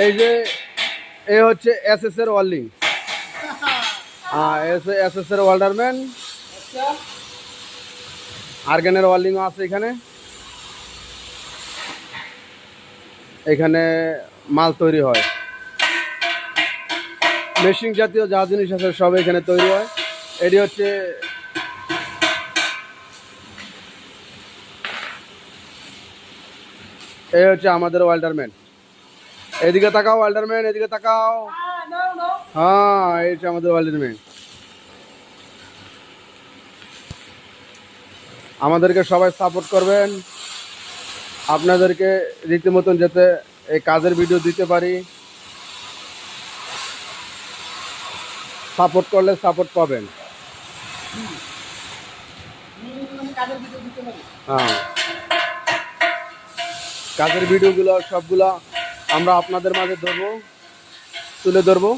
এই যে এ হচ্ছে এসএস এর ওয়েল্ডিং, এসএস এর ওয়েল্ডারম্যান। আর্গেনের ওয়েল্ডিংও আছে এখানে। এখানে মাল তৈরি হয়, মেশিন জাতীয় যা জিনিস আছে সব এখানে তৈরি হয়। এটি হচ্ছে এই হচ্ছে আমাদের ওয়েল্ডারম্যান। এদিকে তাকাও ওয়েল্ডারম্যান, এদিকে তাকাও। হ্যাঁ, এই হচ্ছে আমাদের ওয়েল্ডারম্যান। আমাদেরকে সবাই সাপোর্ট করবেন, আপনাদেরকে রীতিমতন যাতে এই কাজের ভিডিও দিতে পারি। সাপোর্ট করলে সাপোর্ট পাবেন। হ্যাঁ, কাজের ভিডিওগুলো সবগুলা আমরা আপনাদের মাঝে তুলে ধরবো।